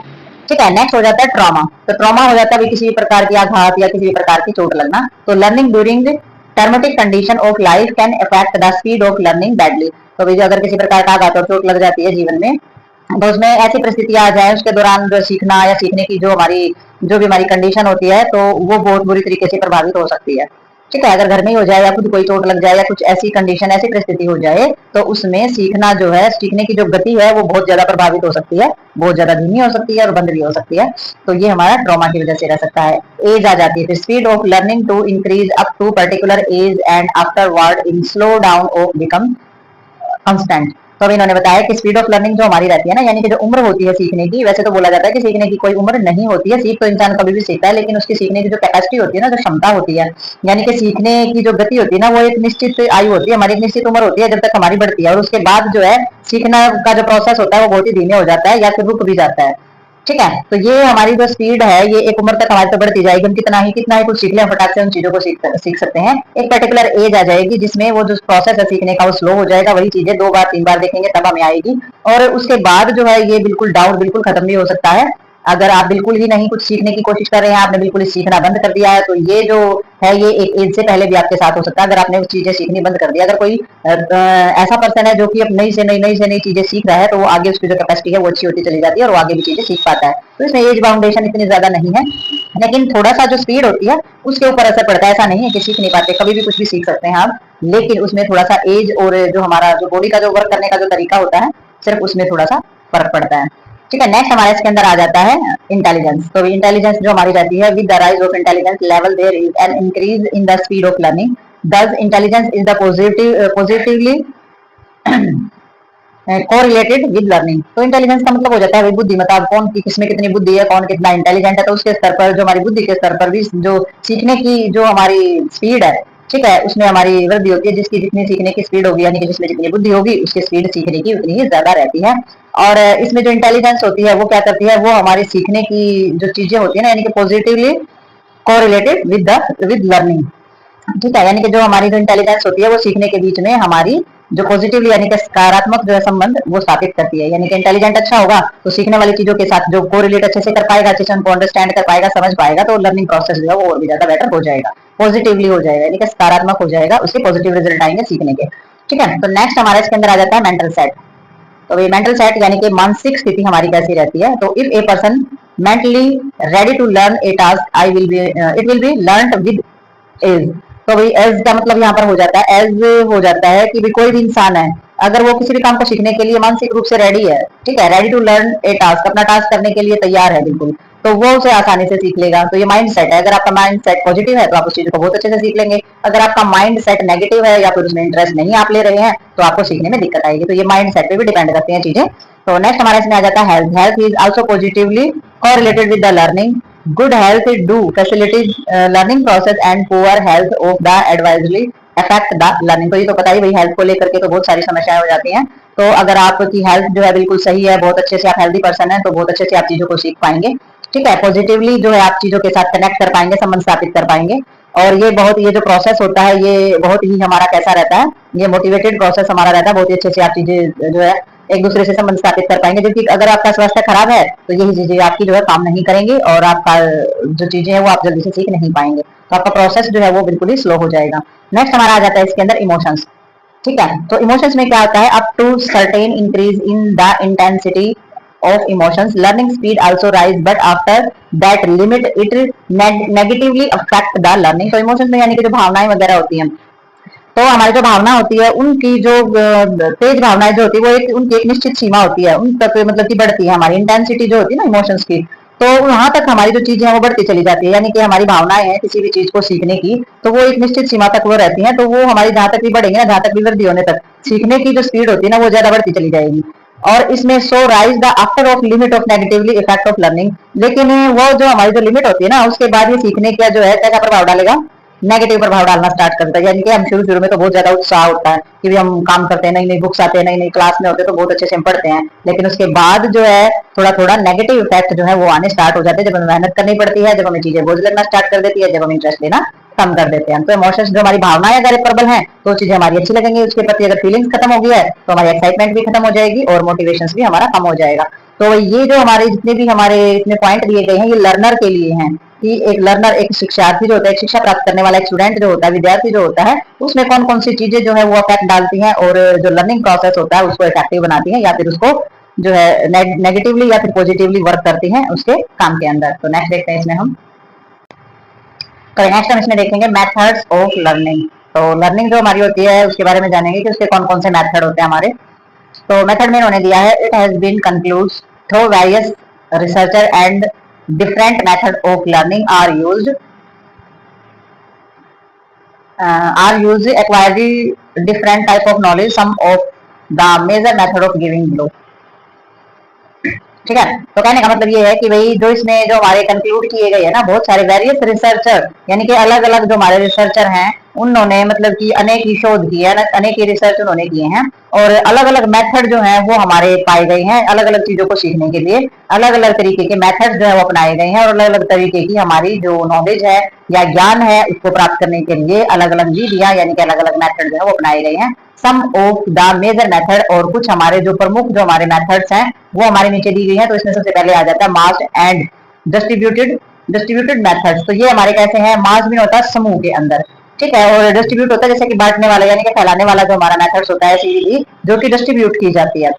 ठीक है, नेक्स्ट हो जाता है ट्रॉमा। तो ट्रॉमा हो जाता है किसी भी प्रकार की आघात या किसी भी प्रकार की चोट लगना। तो learning during traumatic condition of life can affect the speed of learning badly. तो भाई अगर किसी प्रकार का आघात और चोट लग जाती है जीवन में, तो उसमें ऐसी परिस्थितियां आ जाए उसके दौरान जो सीखना या सीखने की जो भी हमारी कंडीशन होती है, तो वो बहुत बुरी तरीके से प्रभावित हो सकती है। ठीक है, अगर घर में ही हो जाए या खुद कोई चोट लग जाए या कुछ ऐसी कंडीशन, ऐसी परिस्थिति हो जाए, तो उसमें सीखना जो है, सीखने की जो गति है वो बहुत ज्यादा प्रभावित हो सकती है, बहुत ज्यादा धीमी हो सकती है और बंद भी हो सकती है। तो ये हमारा ट्रॉमा की वजह से रह सकता है। एज आ जाती है, speed of learning to increase up to particular age and afterward in slow down of become constant. तो अभी इन्होंने बताया कि स्पीड ऑफ लर्निंग जो हमारी रहती है ना, यानी कि जो उम्र होती है सीखने की, वैसे तो बोला जाता है कि सीखने की कोई उम्र नहीं होती है, सीख तो इंसान कभी भी सीखता है, लेकिन उसकी सीखने की जो कैपेसिटी होती है ना, जो क्षमता होती है, यानी कि सीखने की जो गति होती है ना, वो एक निश्चित आयु होती है, हमारी एक निश्चित उम्र होती है जब तक हमारी बढ़ती है, और उसके बाद जो है सीखना का जो प्रोसेस होता है वो बहुत ही धीमे हो जाता है या फिर रुक भी जाता है। ठीक है, तो ये हमारी जो स्पीड है ये एक उम्र तक हमारी तो बढ़ती जाएगी, हम कितना ही कुछ सीख लें, फटाक से उन चीजों को सीख सकते हैं। एक पर्टिकुलर एज आ जाएगी जिसमें वो जो प्रोसेस है सीखने का वो स्लो हो जाएगा, वही चीजें 2 बार 3 बार देखेंगे तब हमें आएगी, और उसके बाद जो है ये बिल्कुल डाउन, बिल्कुल खत्म भी हो सकता है। अगर आप बिल्कुल ही नहीं कुछ सीखने की कोशिश कर रहे हैं, आपने बिल्कुल ही सीखना बंद कर दिया है, तो ये जो है ये एक एज से पहले भी आपके साथ हो सकता है, अगर आपने उस चीजें सीखनी बंद कर दिया। अगर कोई ऐसा पर्सन है जो कि अब नई से नई चीजें सीख रहा है, तो वो आगे उसकी जो कैपेसिटी है वो अच्छी होती चली जाती है और वो आगे भी चीजें सीख पाता है। तो इसमें एज बाउंडेशन इतनी ज्यादा नहीं है, लेकिन थोड़ा सा जो स्पीड होती है उसके ऊपर असर पड़ता है। ऐसा नहीं है कि सीख नहीं पाते, कभी भी कुछ भी सीख सकते हैं आप, लेकिन उसमें थोड़ा सा एज और जो हमारा जो बॉडी का जो वर्क करने का जो तरीका होता है, सिर्फ उसमें थोड़ा सा फर्क पड़ता है। ठीक है, नेक्स्ट हमारे इसके अंदर आ जाता है इंटेलिजेंस। तो इंटेलिजेंस जो हमारी रहती है, with the rise of intelligence level there is an increase in the speed of learning. Thus intelligence is the positively correlated with learning. तो इंटेलिजेंस का मतलब हो जाता है बुद्धिमत्ता, कौन की किसमें कितनी बुद्धि है, कौन कितना इंटेलिजेंट है, तो उसके स्तर पर, जो हमारी बुद्धि के स्तर पर भी जो सीखने की जो हमारी स्पीड है, ठीक है, उसमें हमारी वृद्धि होती है। जिसकी जितनी सीखने की स्पीड होगी, यानी कि जिसमें जितनी बुद्धि होगी, उसकी स्पीड सीखने की उतनी ही ज्यादा रहती है। और इसमें जो इंटेलिजेंस होती है वो क्या करती है, वो हमारी सीखने की जो चीजें होती है ना, यानी कि पॉजिटिवली कोरिलेटेड विद लर्निंग। ठीक है, यानी कि जो हमारी जो इंटेलिजेंस होती है वो सीखने के बीच में हमारी जो पॉजिटिवली यानी कि सकारात्मक जो है संबंध वो स्थापित करती है। यानी कि इंटेलिजेंट अच्छा होगा तो सीखने वाली चीजों के साथ जो कोरिलेट अच्छे से कर पाएगा, अच्छे से उनको अंडरस्टैंड कर पाएगा, समझ पाएगा, तो लर्निंग प्रोसेस जो है वो और भी ज्यादा बेटर हो जाएगा, पॉजिटिवली हो जाएगा, यानी कि सकारात्मक हो जाएगा, उससे पॉजिटिव रिजल्ट आएंगे सीखने के। ठीक है, तो नेक्स्ट हमारे इसके अंदर आ जाता है मेंटल सेट। तो ये मेंटल सेट यानी कि मानसिक स्थिति हमारी कैसी रहती है। तो if a person mentally ready to learn a task I will be it will be learned with ease. तो भाई एज का मतलब यहाँ पर हो जाता है, एज हो जाता है कि भाई कोई भी इंसान है, अगर वो किसी भी काम को सीखने के लिए मानसिक रूप से रेडी है, ठीक है, ready to learn a task, अपना टास्क करने के लिए तैयार है बिल्कुल, तो वो उसे आसानी से सीख लेगा। तो ये माइंड सेट है, अगर आपका माइंड सेट पॉजिटिव है तो आप उस चीज को बहुत अच्छे से सीख लेंगे। अगर आपका माइंड सेट नेगेटिव है या फिर उसमें इंटरेस्ट नहीं आप ले रहे हैं, तो आपको सीखने में दिक्कत आएगी। तो ये माइंड सेट पे भी डिपेंड करती हैं चीजें। तो नेक्स्ट हमारे इसमें आ जाता है health. Health is also positively correlated with the learning. Good health do facilitate learning process and poor health of the advisory affect the learning। तो ये तो पता ही, भाई हेल्थ को लेकर के तो बहुत सारी समस्याएं हो जाती हैं। तो अगर आपकी हेल्थ जो है बिल्कुल सही है, बहुत अच्छे से आप हेल्दी पर्सन है, तो बहुत अच्छे से आप चीजों को सीख पाएंगे। ठीक है, पॉजिटिवली जो है आप चीजों के साथ कनेक्ट कर पाएंगे, संबंध स्थापित कर पाएंगे। और ये जो प्रोसेस होता है ये बहुत ही हमारा कैसा रहता है, ये मोटिवेटेड प्रोसेस हमारा रहता है, बहुत ही अच्छे से आप चीजें जो है एक दूसरे से संबंध स्थापित कर पाएंगे। जबकि अगर आपका स्वास्थ्य खराब है तो यही चीजें आपकी जो है काम नहीं करेंगे और आपका जो चीजें हैं वो आप जल्दी से सीख नहीं पाएंगे। तो आपका प्रोसेस जो है वो बिल्कुल ही स्लो हो जाएगा। नेक्स्ट हमारा आ जाता है इसके अंदर इमोशंस। ठीक है, तो इमोशंस में क्या होता है, up to certain increase in the intensity of emotions learning speed also rise but after that limit it negatively affect the learning। तो इमोशंस में यानी कि जो भावनाएं वगैरह होती हैं, तो हमारी जो भावना होती है उनकी जो तेज भावनाएं जो होती है वो एक उनकी एक निश्चित सीमा होती है, उन तक मतलब की बढ़ती है हमारी इंटेंसिटी जो होती है ना इमोशंस की, तो वहां तक हमारी जो चीजें हैं वो बढ़ती चली जाती है। यानी कि हमारी भावनाएं हैं किसी भी चीज को सीखने की, तो वो एक निश्चित सीमा तक वो रहती हैं, तो वो हमारी जहां तक भी बढ़ेंगे ना, जहां तक भी वृद्धि होने तक सीखने की जो स्पीड होती है ना वो ज्यादा बढ़ती चली जाएगी। और इसमें so rise the after of limit of negatively effect of learning, लेकिन वो जो हमारी जो लिमिट होती है ना उसके बाद ये सीखने का जो है क्या प्रभाव डालेगा, नेगेटिव प्रभाव डालना स्टार्ट करता है। यानी कि हम शुरू शुरू में तो बहुत ज्यादा उत्साह होता है कि भी हम काम करते हैं, नई नई बुक्स आते हैं, नई नई क्लास में होते हैं तो बहुत अच्छे से हम पढ़ते हैं, लेकिन उसके बाद जो है थोड़ा थोड़ा नेगेटिव इफेक्ट जो है वो आने स्टार्ट हो जाते हैं, जब हमें मेहनत करनी पड़ती है, जब हमें चीजें बोझ लगना स्टार्ट कर देती है, जब हम इंटरेस्ट लेना कम कर देते हैं। तो इमोशंस जो हमारी भावनाएं अगर प्रबल हैं तो चीजें हमारी अच्छी लगेंगी, उसके प्रति अगर फीलिंग्स खत्म होगी है तो हमारी एक्साइटमेंट भी खत्म हो जाएगी और मोटिवेशन भी हमारा कम हो जाएगा। तो ये जो हमारे जितने भी हमारे इसमें पॉइंट दिए गए हैं ये लर्नर के लिए हैं, कि एक लर्नर एक शिक्षार्थी जो होता है, एक शिक्षा प्राप्त करने वाला एक स्टूडेंट जो होता है, विद्यार्थी जो होता है, उसमें कौन कौन सी चीजें जो है वो इफेक्ट डालती हैं और जो लर्निंग प्रोसेस होता है उसको इफेक्टिव बनाती हैं या फिर उसको जो है नेगेटिवली या फिर पॉजिटिवली वर्क करती हैं उसके काम के अंदर। तो नेक्स्ट देखते हैं इसमें हम, तो नेक्स्ट हम इसमें देखेंगे मेथड्स ऑफ लर्निंग। तो लर्निंग जो हमारी होती है उसके बारे में जानेंगे कि उसके कौन कौन से मेथड होते हैं हमारे। तो मेथड में इन्होंने दिया है, it has been concludes through various researcher and different method of learning are used acquiring different type of knowledge, some of the major method of giving below। ठीक है, तो कहने का मतलब ये है कि भाई जो इसमें जो हमारे कंक्लूड किए गए हैं ना बहुत सारे वेरियस रिसर्चर, यानी कि अलग अलग जो हमारे रिसर्चर हैं उन्होंने मतलब कि अनेक ही शोध किए हैं, अनेक ही रिसर्च उन्होंने किए हैं और अलग अलग मेथड जो हैं वो हमारे पाए गए हैं अलग अलग चीजों को सीखने के लिए। अलग अलग तरीके के मेथड जो है वो अपनाए गए हैं और अलग अलग तरीके की हमारी जो नॉलेज है या ज्ञान है उसको प्राप्त करने के लिए अलग अलग विधियां यानी कि अलग अलग मेथड जो है वो अपनाए गए हैं। सम ऑफ द मेजर मेथड, और कुछ हमारे जो प्रमुख जो हमारे मेथड्स हैं वो हमारे नीचे दी गई हैं। तो इसमें सबसे पहले आ जाता है मास एंड डिस्ट्रीब्यूटेड मेथड्स। तो ये हमारे कैसे हैं, मास में होता है समूह के अंदर, ठीक है, और डिस्ट्रीब्यूट होता है जैसे कि बांटने वाला यानी कि फैलाने वाला जो हमारा मेथड्स होता है ऐसी विधि जो कि डिस्ट्रीब्यूट की जाती है।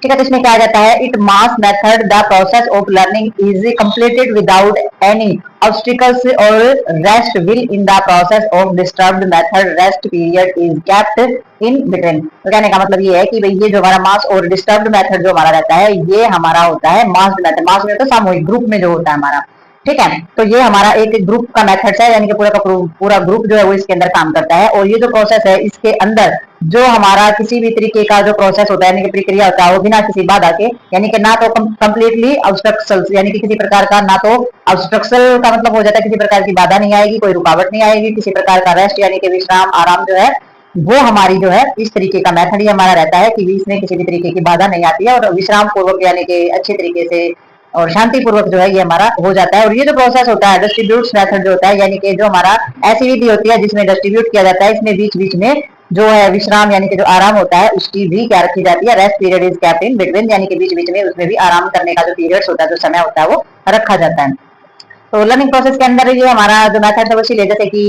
ठीक है, तो इसमें क्या आ जाता है, it mass method the process of learning is completed without any obstacles और rest will in the process of disturbed method rest period is kept in between. तो कहने का मतलब ये है कि भाई ये जो हमारा मास और डिस्टर्ब्ड मेथड जो हमारा रहता है ये हमारा होता है मास मेथड। मास में तो सामूहिक ग्रुप में जो होता है हमारा, ठीक है, तो ये हमारा एक ग्रुप का मेथड है यानी कि पूरा का पूरा ग्रुप जो है वो इसके अंदर काम करता है। और ये जो प्रोसेस है इसके अंदर जो हमारा किसी भी तरीके का जो प्रोसेस होता है यानी कि प्रक्रिया होता है वो बिना किसी बाधा के, यानी कि ना तो कंप्लीटली ऑब्स्ट्रक्शन यानी कि किसी प्रकार का, ना तो ऑब्स्ट्रक्शन का मतलब हो जाता है किसी प्रकार की बाधा नहीं आएगी, कोई रुकावट नहीं आएगी, किसी प्रकार का रेस्ट यानी कि विश्राम आराम जो है वो हमारी जो है इस तरीके का मेथड ही हमारा रहता है कि इसमें किसी भी तरीके की बाधा नहीं आती है और विश्राम पूर्वक यानी कि अच्छे तरीके से और शांति पूर्वक जो है ये हमारा हो जाता है। और ये जो प्रोसेस होता है डिस्ट्रीब्यूट मेथड जो होता है यानी कि जो हमारा ऐसी विधि होती है जिसमें डिस्ट्रीब्यूट किया जाता है, इसमें बीच बीच में जो है विश्राम यानी कि जो आराम होता है उसकी भी क्या रखी जाती है, rest period is kept in between, यानी कि बीच बीच में उसमें भी आराम करने का जो पीरियड्स होता है जो समय होता है वो रखा जाता है। तो लर्निंग प्रोसेस के अंदर ये हमारा जो मेथड है वो इसीलिए जैसे कि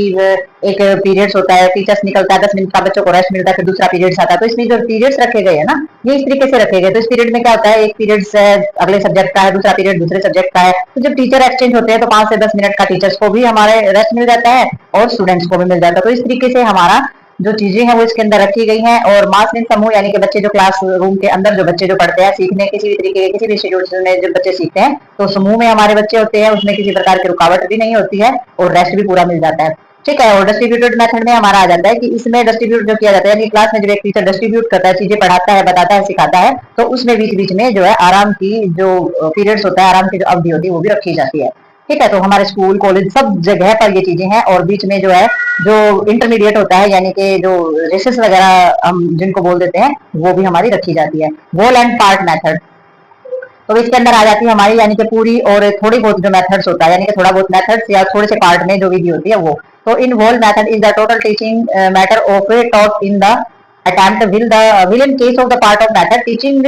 एक पीरियड्स होता है, टीचर्स निकलता है 10 मिनट का, बच्चों को रेस्ट मिलता है, फिर दूसरा पीरियड्स आता है। तो इसमें जो पीरियड्स रखे गए हैं ना ये इस तरीके से रखे गए। तो इस पीरियड में क्या होता है, एक पीरियड्स अगले सब्जेक्ट का है, दूसरा पीरियड दूसरे सब्जेक्ट का है। तो जब टीचर एक्सचेंज होते हैं तो 5 से 10 मिनट का टीचर्स को भी हमारे रेस्ट मिल जाता है और स्टूडेंट्स को भी मिल जाता है। तो इस तरीके से हमारा जो चीजें हैं वो इसके अंदर रखी गई हैं। और मास मीन समूह यानी कि बच्चे जो क्लास रूम के अंदर जो बच्चे जो पढ़ते हैं सीखने किसी भी तरीके के किसी भी इंस्टीट्यूट में जब बच्चे सीखते हैं तो समूह में हमारे बच्चे होते हैं, उसमें किसी प्रकार की रुकावट भी नहीं होती है और रेस्ट भी पूरा मिल जाता है। ठीक है, और डिस्ट्रीब्यूटेड मेथड में हमारा आ जाता है कि इसमें डिस्ट्रीब्यूट जो किया जाता है यानी क्लास में जब एक टीचर डिस्ट्रीब्यूट करता है, चीजें पढ़ाता है, बताता है, सिखाता है, तो उसमें बीच बीच में जो है आराम की जो पीरियड्स होता है, आराम की जो अवधि होती है वो भी रखी जाती है। ठीक है, तो हमारे स्कूल कॉलेज सब जगह पर ये चीजें हैं। और बीच में जो है जो इंटरमीडिएट होता है यानी कि जो रेसेस वगैरह हम जिनको बोल देते हैं वो भी हमारी रखी जाती है। वॉल एंड पार्ट मेथड, तो इसके अंदर आ जाती है हमारी यानी कि पूरी और थोड़ी बहुत जो मेथड्स होता है यानी कि थोड़ा बहुत मेथड्स या थोड़े से पार्ट में जो विधि होती है वो। तो in wall method is the total teaching matter of taught in the attempt will in case of the part of method teaching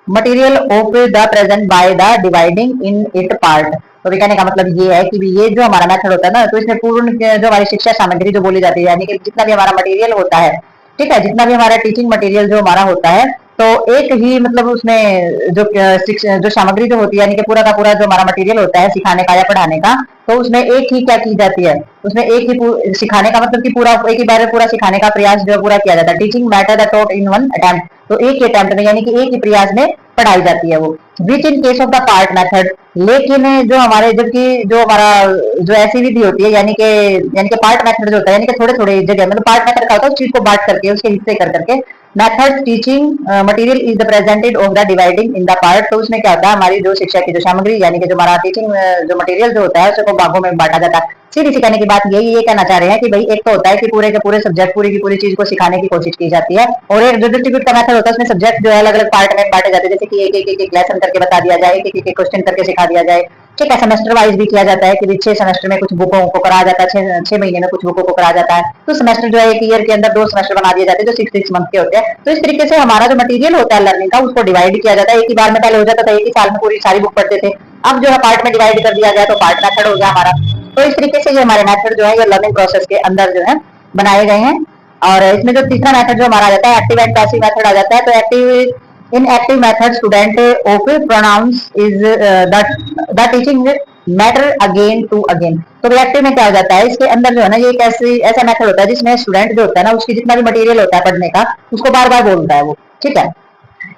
material of the present by the dividing in it part। तो भी कहने का मतलब ये है कि भी ये जो हमारा मेथड होता है ना, तो इसमें पूर्ण जो हमारी शिक्षा सामग्री जो बोली जाती है, यानी कि जितना भी हमारा मटेरियल होता है, ठीक है, जितना भी हमारा टीचिंग मटेरियल जो हमारा होता है, तो एक ही मतलब उसमें जो सामग्री जो होती है, यानी कि पूरा का पूरा जो हमारा मटेरियल होता है सिखाने का या पढ़ाने का, तो उसमें एक ही क्या की जाती है, उसमें एक ही सिखाने का मतलब कि पूरा एक ही बार में पूरा सिखाने का प्रयास जो है पूरा किया जाता है। Teaching matter the taught in one attempt, तो एक ही अटेम्प्ट में यानी कि एक ही प्रयास में पढ़ाई जाती है वो। Which in case of the part method, लेकिन जो हमारे जबकि जो हमारा जो ऐसी विधि होती है, यानी कि पार्ट मेथड जो होता है, यानी कि थोड़े थोड़े जगह मतलब पार्ट मेथड का होता है उस चीज को बांट करके उसके हिस्से कर करके। Method teaching material is the presented of the dividing in the part, तो उसमें क्या होता है हमारी जो शिक्षा की जो सामग्री यानी कि जो हमारा टीचिंग जो मटेरियल जो होता है उसको भागों में बांटा जाता है। सीधी सी कहने की बात यही ये कहना चाह रहे हैं कि भाई एक तो होता है कि पूरे के पूरे सब्जेक्ट पूरी की पूरी चीज को सिखाने की कोशिश की जाती है, और एक जो डिस्ट्रीब्यूट का मेथड होता है उसमें सब्जेक्ट जो है अलग अलग पार्ट में बांटे जाते हैं, जैसे कि एक लेसन करके बता दिया जाए, एक क्वेश्चन करके सिखा दिया जाए, ठीक है। सेमेस्टर वाइज भी किया जाता है कि 6 सेमेस्टर में कुछ बुकों को कराया जाता है, 6 महीने में कुछ बुकों को कराया जाता है, तो सेमेस्टर जो है एक ईयर के अंदर 2 सेमेस्टर बना दिए जाते हैं जो 6 मंथ के होते हैं। तो इस तरीके से हमारा जो मटेरियल होता है लर्निंग का उसको डिवाइड किया जाता है। एक ही बार में पहले हो जाता था, एक ही साल में पूरी सारी बुक पढ़ते थे, अब जो है पार्ट में डिवाइड कर दिया गया तो पार्ट मेथड हो गया हमारा। तो इस तरीके से ये हमारे मेथड जो है ये लर्निंग प्रोसेस के अंदर जो है बनाए गए हैं। और इसमें जो तीसरा मेथड जो हमारा आ जाता है एक्टिव एंड पैसिव मेथड आ जाता है। तो in active method student okay pronounce is the teaching matter again to again. तो रिएक्टिव में क्या हो जाता है, इसके अंदर जो है ना ये एक ऐसा मेथड होता है जिसमें स्टूडेंट जो होता है ना उसकी जितना भी मटेरियल होता है पढ़ने का उसको बार बार बोलता है वो, ठीक है।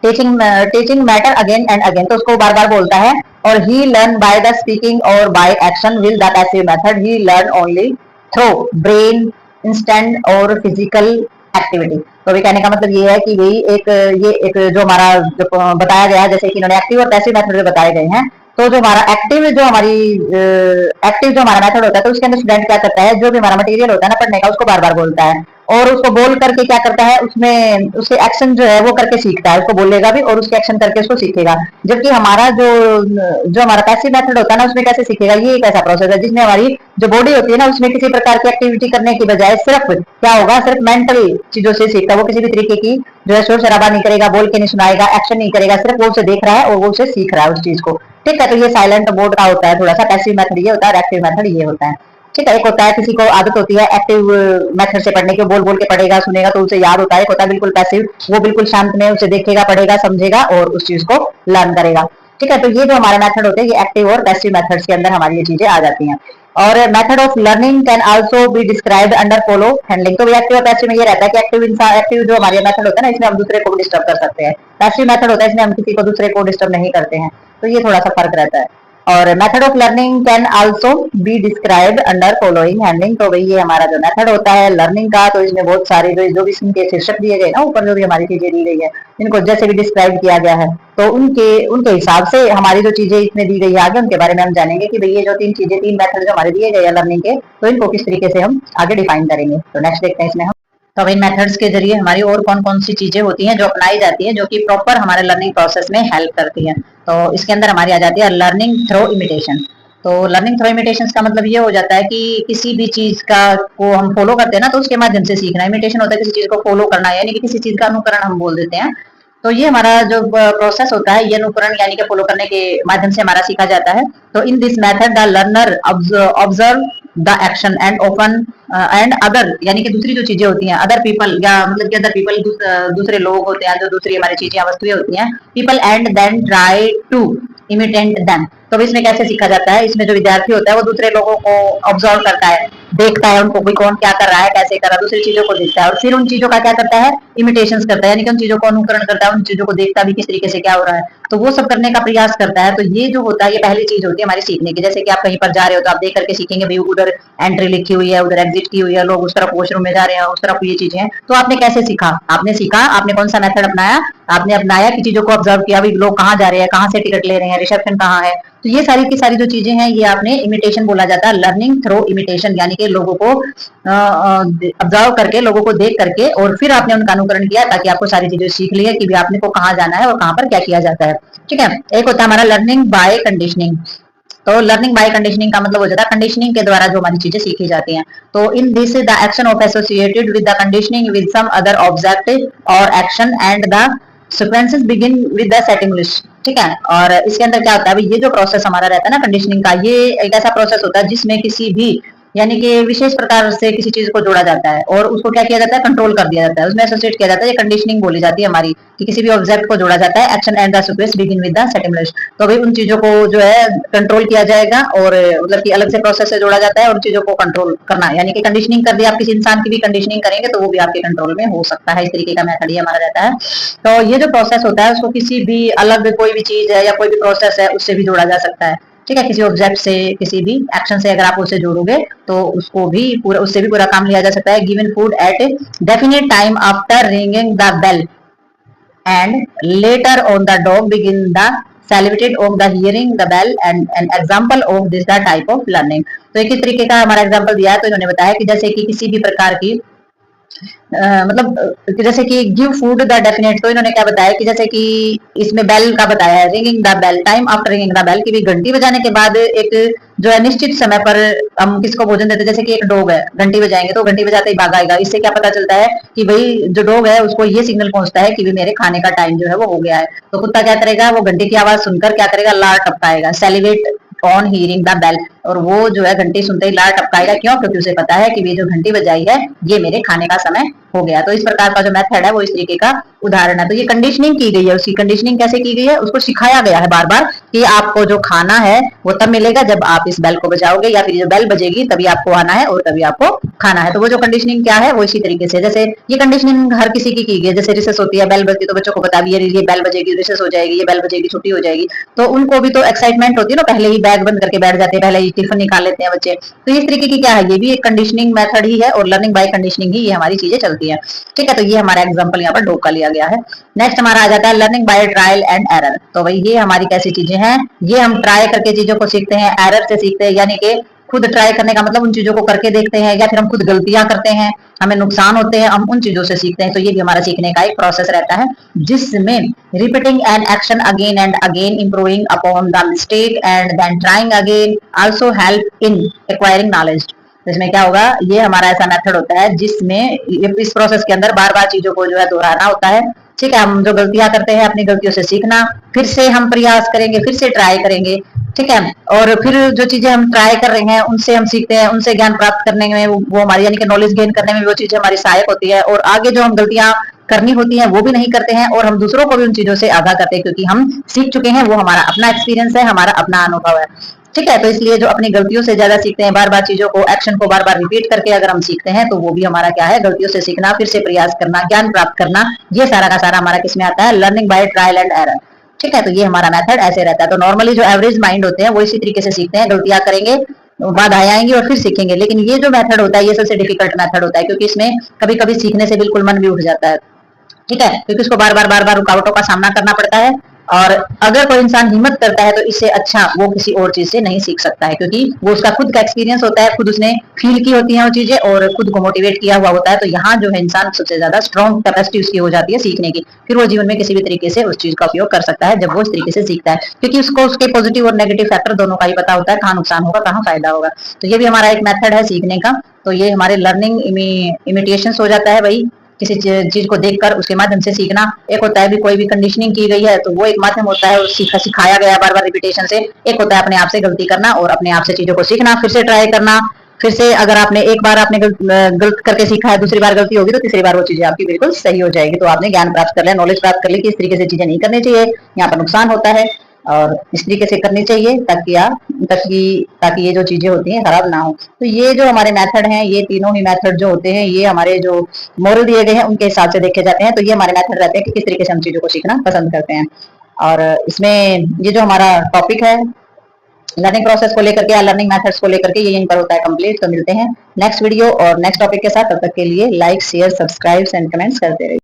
Teaching matter again and again, तो उसको बार बार बोलता है। और ही लर्न बाय द स्पीकिंग और by action will the passive method he learn only through brain instant और फिजिकल एक्टिविटी। तो भी कहने का मतलब ये है कि ये एक जो हमारा जो बताया गया है, जैसे कि इन्होंने एक्टिव और पैसिव मेथड बताए गए हैं, तो जो हमारा एक्टिव जो हमारा मेथड होता है तो उसके अंदर स्टूडेंट क्या करता है, जो भी हमारा मटेरियल होता है ना पढ़ने का उसको बार बार बोलता है, और उसको बोल करके क्या करता है उसमें उसके एक्शन जो है वो करके सीखता है, उसको बोलेगा भी और उसके एक्शन करके उसको सीखेगा। जबकि हमारा जो हमारा पैसिव मेथड होता है ना उसमें कैसे सीखेगा, ये एक ऐसा प्रोसेस है जिसमें हमारी जो बॉडी होती है ना उसमें किसी प्रकार की एक्टिविटी करने की बजाय सिर्फ क्या होगा, सिर्फ मेंटल चीजों से सीखता है। वो किसी भी तरीके की जो है शोर शराबा नहीं करेगा, बोल के नहीं सुनाएगा, एक्शन नहीं करेगा, सिर्फ वो उसे देख रहा है और वो उसे सीख रहा है उस चीज को, ठीक है। तो ये साइलेंट मोड का होता है थोड़ा सा, पैसिव मेथड ये होता है, एक्टिव मेथड ये होता है, ठीक है। एक होता है किसी को आदत होती है एक्टिव मेथड से पढ़ने की, बोल बोल के पढ़ेगा सुनेगा तो उसे याद होता है। एक होता है बिल्कुल पैसिव, वो बिल्कुल शांत में उसे देखेगा पढ़ेगा समझेगा और उस चीज को लर्न करेगा, ठीक है। तो ये जो हमारे मेथड होते हैं ये एक्टिव और पैसिव मेथड्स के अंदर हमारी ये चीजें आ जाती हैं। और method of learning can also be described under follow handling. तो एक्टिव और पैसिव में ये रहता है कि एक्टिव जो हमारे मेथड होता है ना इसमें हम दूसरे को डिस्टर्ब कर सकते हैं, पैसिव मेथड होता है इसमें हम किसी को दूसरे को डिस्टर्ब नहीं करते हैं, तो ये थोड़ा सा फर्क रहता है। और method of learning can also be described under following handling. तो भाई ये हमारा जो मेथड होता है लर्निंग का, तो इसमें बहुत सारे जो भी इनके शीर्षक दिए गए ना ऊपर जो भी हमारी चीजें दी गई है इनको जैसे भी डिस्क्राइब किया गया है तो उनके हिसाब से हमारी जो चीजें इसमें दी गई है आगे उनके बारे में हम जानेंगे कि भाई ये जो तीन मेथड जो हमारे दिए गए हैं लर्निंग के, तो इनको किस तरीके से हम आगे डिफाइन करेंगे। तो नेक्स्ट देखते हैं इसमें हम, तो इन मेथड्स के जरिए हमारी और कौन कौन सी चीजें होती हैं जो अपनाई जाती हैं जो कि प्रॉपर हमारे लर्निंग प्रोसेस में हेल्प करती हैं। तो इसके अंदर हमारी आ जाती है लर्निंग थ्रू इमिटेशन। तो लर्निंग थ्रू इमिटेशन का मतलब ये हो जाता है कि किसी भी चीज का को हम फॉलो करते हैं ना तो उसके माध्यम से सीखना। इमिटेशन होता है किसी चीज को फॉलो करना, यानी कि किसी चीज का अनुकरण हम बोल देते हैं। तो ये हमारा जो प्रोसेस होता है ये अनुकरण यानी कि फॉलो करने के माध्यम से हमारा सीखा जाता है। तो in this method the learner observe the action and open and other, यानी कि दूसरी जो चीजें होती हैं अदर पीपल, या मतलब कि अदर पीपल दूसरे लोग होते हैं जो दूसरी हमारी चीजें वस्तुएं होती हैं, people and then try to imitate them. तो इसमें कैसे सीखा जाता है, इसमें जो विद्यार्थी होता है वो दूसरे लोगों को ऑब्जर्व करता है, देखता है उनको कोई कौन क्या कर रहा है कैसे कर रहा है, दूसरी चीजों को देखता है और फिर उन चीजों का क्या करता है इमिटेशन करता है, यानी कि उन चीजों को अनुकरण करता है, उन चीजों को देखता भी किस तरीके से क्या हो रहा है, तो वो सब करने का प्रयास करता है। तो ये जो होता है ये पहली चीज होती है हमारी सीखने की। जैसे कि आप कहीं पर जा रहे हो तो आप देख करके सीखेंगे भाई उधर एंट्री लिखी हुई है उधर एग्जिट की हुई है, लोग उस तरफ वॉशरूम में जा रहे हैं उस तरफ ये चीजें हैं। तो आपने कैसे सीखा, आपने कौन सा मेथड अपनाया, आपने अपनाया कि चीजों को ऑब्जर्व किया भी लोग कहाँ जा रहे हैं, कहाँ से टिकट ले रहे हैं, रिसेप्शन कहाँ है। तो ये सारी की सारी जो चीजें हैं ये आपने इमिटेशन बोला जाता है, लर्निंग थ्रू इमिटेशन, यानी कि लोगों को ऑब्जर्व करके लोगों को देख करके और फिर आपने उनका अनुकरण किया ताकि आपको सारी चीजें सीख ली है कि भी आपने को कहाँ जाना है और कहाँ पर क्या किया जाता है, ठीक है। एक होता है हमारा लर्निंग बाय कंडीशनिंग। तो लर्निंग बाय कंडीशनिंग का मतलब हो जाता है कंडीशनिंग के द्वारा जो हमारी चीजें सीखी जाती हैं। तो in this the action of associated with the conditioning with some other object और action and the sequences begin with the setting list, ठीक है। और इसके अंदर क्या होता है, ये जो प्रोसेस हमारा रहता है ना कंडीशनिंग का, ये एक ऐसा प्रोसेस होता है जिसमें किसी भी यानी कि विशेष प्रकार से किसी चीज को जोड़ा जाता है और उसको क्या किया जाता है, कंट्रोल कर दिया जाता है, उसमें एसोसिएट किया जाता है, ये कंडीशनिंग बोली जाती है हमारी, कि किसी भी ऑब्जेक्ट को जोड़ा जाता है, action and the sequence begin with the setting list. तो भाई उन चीजों को जो है कंट्रोल किया जाएगा और मतलब कि अलग से प्रोसेस से जोड़ा जाता है, और उन चीजों को कंट्रोल करना यानी कि कंडीशनिंग कर दिया। आप किसी इंसान की भी कंडीशनिंग करेंगे तो वो भी आपके कंट्रोल में हो सकता है, इस तरीके का मेथड ही हमारा रहता है। तो ये जो प्रोसेस होता है उसको किसी भी अलग कोई भी चीज है या कोई भी प्रोसेस है उससे भी जोड़ा जा सकता है, ठीक है। किसी ऑब्जेक्ट से, किसी भी एक्शन से अगर आप उसे जोड़ोगे तो उसको भी पूरा, उससे भी पूरा काम लिया जा सकता है। Given food at definite time after ringing the bell and later on the dog begin the salivated of the hearing the bell and an example of this the type of learning। तो एक ही तरीके का हमारा एग्जांपल दिया है। तो इन्होंने बताया कि जैसे कि किसी भी प्रकार की मतलब जैसे कि गिव फूड द डेफिनेट, तो इन्होंने क्या बताया कि जैसे कि इसमें बेल का बताया है, ringing the bell time after ringing the bell, की भी घंटी बजाने के बाद एक जो है निश्चित समय पर हम किसको भोजन देते हैं। जैसे कि एक डॉग है, घंटी बजाएंगे तो घंटी बजाते ही भाग आएगा। इससे क्या पता चलता है कि भाई जो डॉग है उसको ये सिग्नल पहुंचता है कि भी मेरे खाने का टाइम जो है वो हो गया है। तो कुत्ता क्या करेगा, वो घंटी की आवाज सुनकर क्या करेगा, लार टपकाएगा, सेलिवेट ऑन हियरिंग द बेल, और वो जो है घंटी सुनते ही लार टपकाएगा। क्यों? क्योंकि उसे पता है कि ये जो घंटी बजाई है ये मेरे खाने का समय हो गया। तो इस प्रकार का जो मेथड है वो इस तरीके का उदाहरण है। तो ये कंडीशनिंग की गई है, उसकी कंडीशनिंग कैसे की गई है, उसको सिखाया गया है बार बार कि आपको जो खाना है वो तब मिलेगा जब आप इस बेल को बजाओगे, या फिर जो बेल बजेगी तभी आपको आना है और तभी आपको खाना है। तो वो जो कंडीशनिंग क्या है वो इसी तरीके से, जैसे ये कंडीशनिंग हर किसी की गई है। जैसे रिसेस होती है, बेल बजती तो बच्चों को पता भी है ये बेल बजेगी, रिसेस हो जाएगी, ये बेल बजेगी, छुट्टी हो जाएगी। तो उनको भी तो एक्साइटमेंट होती है ना, पहले ही बैग बंद करके बैठ जाते हैं, पहले ही टिफिन निकाल लेते हैं बच्चे। तो इस तरीके की क्या है, ये भी एक कंडीशनिंग मेथड ही है और लर्निंग बाय कंडीशनिंग ही ये हमारी चीजें चलती है, ठीक है। तो ये हमारा एग्जांपल यहाँ पर डॉग का लिया गया है। नेक्स्ट हमारा आ जाता है learning by trial and error. तो भाई ये हमारी कैसी चीजें हैं, ये हम ट्राई करके चीजों को सीखते हैं, एरर से सीखते हैं, यानी कि खुद ट्राई करने का मतलब उन चीजों को करके देखते हैं, या फिर हम खुद गलतियां करते हैं, हमें नुकसान होते हैं, हम उन चीजों से सीखते हैं। तो ये भी हमारा सीखने का एक प्रोसेस रहता है जिसमें repeating an action again and again, improving upon the mistake and then trying again also help in acquiring knowledge. इसमें क्या होगा, ये हमारा ऐसा मेथड होता है जिसमें इस प्रोसेस के अंदर बार बार चीजों को जो है दोहराना होता है, ठीक है। हम जो गलतियां करते हैं अपनी गलतियों से सीखना, फिर से हम प्रयास करेंगे, फिर से ट्राई करेंगे, ठीक है। और फिर जो चीजें हम ट्राई कर रहे हैं उनसे हम सीखते हैं, उनसे ज्ञान प्राप्त करने में वो हमारी यानी कि नॉलेज गेन करने में वो चीजें हमारी सहायक होती है। और आगे जो हम गलतियां करनी होती हैं वो भी नहीं करते हैं और हम दूसरों को भी उन चीजों से आगाह करते हैं, क्योंकि हम सीख चुके हैं, वो हमारा अपना एक्सपीरियंस है, हमारा अपना अनुभव है, ठीक है। तो इसलिए जो अपनी गलतियों से ज्यादा सीखते हैं, बार बार चीजों को, एक्शन को बार बार रिपीट करके अगर हम सीखते हैं तो वो भी हमारा क्या है, गलतियों से सीखना, फिर से प्रयास करना, ज्ञान प्राप्त करना, ये सारा का सारा हमारा किसमें आता है, learning by trial and error, ठीक है। तो ये हमारा मेथड ऐसे रहता है। तो नॉर्मली जो एवरेज माइंड होते हैं वो इसी तरीके से सीखते हैं, गलतियां करेंगे, बाधाएं आएंगी और फिर सीखेंगे। लेकिन ये जो मेथड होता है ये सबसे डिफिकल्ट मेथड होता है, क्योंकि इसमें कभी कभी सीखने से बिल्कुल मन भी उठ जाता है, ठीक है, क्योंकि उसको बार बार रुकावटों का सामना करना पड़ता है। और अगर कोई इंसान हिम्मत करता है तो इससे अच्छा वो किसी और चीज से नहीं सीख सकता है, क्योंकि वो उसका खुद का एक्सपीरियंस होता है, खुद उसने फील की होती है वो चीजें और खुद को मोटिवेट किया हुआ होता है। तो यहाँ जो है इंसान सबसे ज्यादा स्ट्रॉन्ग कैपेसिटी उसकी हो जाती है सीखने की, फिर वो जीवन में किसी भी तरीके से उस चीज का उपयोग कर सकता है जब वो इस तरीके से सीखता है, क्योंकि उसको उसके पॉजिटिव और नेगेटिव फैक्टर दोनों का ही पता होता है, कहाँ नुकसान होगा कहाँ फायदा होगा। तो ये भी हमारा एक मेथड है सीखने का। तो ये हमारे लर्निंग इमिटेशन हो जाता है, भाई किसी चीज को देखकर उसके माध्यम से सीखना। एक होता है भी कोई भी कंडीशनिंग की गई है तो वो एक माध्यम होता है, सिखाया गया बार बार रिपीटेशन से। एक होता है अपने आप से गलती करना और अपने आप से चीजों को सीखना, फिर से ट्राई करना, फिर से अगर आपने एक बार आपने गलत करके सीखा है, दूसरी बार गलती होगी तो तीसरी बार वो चीजें आपकी बिल्कुल सही हो जाएगी। तो आपने ज्ञान प्राप्त कर लिया, नॉलेज प्राप्त कर ली कि इस तरीके से चीजें नहीं करनी चाहिए, यहाँ पर नुकसान होता है और इस तरीके से करनी चाहिए ताकि ये जो चीजें होती हैं खराब ना हो। तो ये जो हमारे मेथड हैं, ये तीनों ही मेथड जो होते हैं ये हमारे जो मॉरल दिए गए हैं उनके हिसाब से देखे जाते हैं। तो ये हमारे मेथड रहते हैं कि किस तरीके से हम चीजों को सीखना पसंद करते हैं। और इसमें ये जो हमारा टॉपिक है लर्निंग प्रोसेस को लेकर के या लर्निंग मेथड्स को लेकर के, ये यहीं पर होता है कंप्लीट। तो मिलते हैं नेक्स्ट वीडियो और नेक्स्ट टॉपिक के साथ, तब तक के लिए like share subscribe and comments करते रहिए।